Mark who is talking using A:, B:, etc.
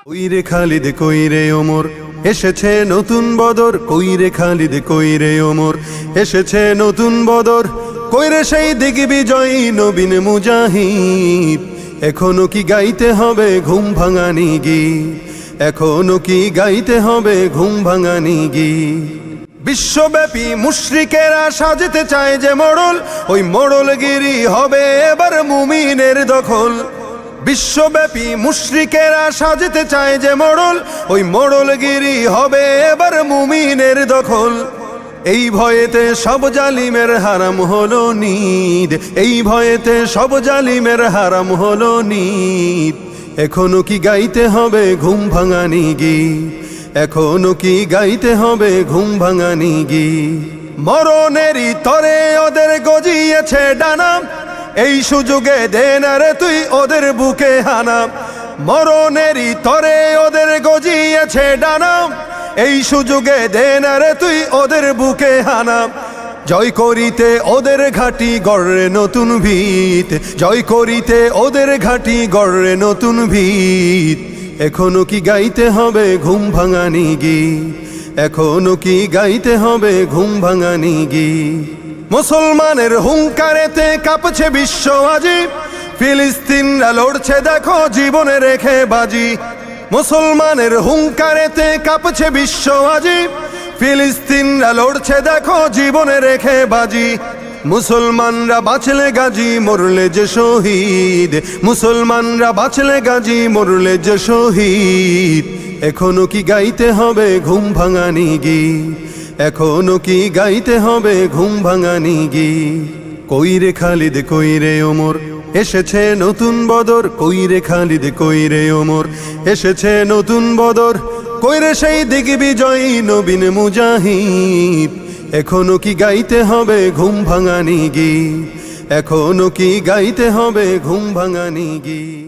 A: কইরে খালিদ কইরে ওমর এসেছে নতুন বদর, কইরে খালিদ কইরে ওমর এসেছে নতুন বদর, কইরে সেই দিগ্বিজয়ী নবীন মুজাহিদ। এখনো কি গাইতে হবে ঘুম ভাঙানি গীত, এখনো কি গাইতে হবে ঘুম ভাঙানি গীত। বিশ্বব্যাপী মুশরিকেরা সাজতে চায় যে মোড়ল, ওই মোড়লগিরি হবে এবার মুমিনের দখল। বিশ্বব্যাপী মুশরিকেরা সাজতে চায় যে মোড়ল, ওই মোড়লগিরি হবে এবার মুমিনের দখল। এই ভয়েতে সব জালিমের হারাম হলো নিদ, এই ভয়েতে সব জালিমের হারাম হলো নিদ। এখনো কি গাইতে হবে ঘুম ভাঙানি গীত, এখনো কি গাইতে হবে ঘুম ভাঙানি গীত। মরণেরই তরে ওদের গজিয়েছে ডানা, এই সুযোগে দে না রে তুই ওদের বুকে হানা। মরণেরই তরে ওদের গজিয়েছে ডানা, এই সুযোগে দে না রে তুই ওদের বুকে হানা। জয় করিতে ওদের ঘাটি গড়ে নতুন ভিত, জয় করিতে ওদের ঘাটি গড়ে নতুন ভিত। এখনো কি গাইতে হবে ঘুম ভাঙানি গীত, এখনো কি গাইতে হবে ঘুম ভাঙানি গীত। মুসলমানের হুঙ্কারেতে কাঁপছে বিশ্ব আজি, ফিলিস্তিনরা লড়ছে দেখো জীবনে রেখে বাজি। মুসলমানের হুঙ্কারেতে কাঁপছে বিশ্ব আজি, ফিলিস্তিনরা লড়ছে দেখো জীবনে রেখে বাজি। মুসলমানরা বাঁচলে গাজী মরলে যে শহীদ, মুসলমানরা বাঁচলে গাজী মরলে যে শহীদ। এখনো কি গাইতে হবে ঘুম ভাঙানি গীত, এখনো কি গাইতে হবে ঘুম ভাঙানি গীত। কইরে খালিদ কইরে ওমর এসেছে নতুন বদর, কইরে খালিদ কইরে ওমর এসেছে নতুন বদর, কইরে সেই দিগ্বিজয়ী নবীন মুজাহিদ। এখনো কি গাইতে হবে ঘুম ভাঙানি গীত, এখনো কি গাইতে হবে ঘুম ভাঙানি গীত।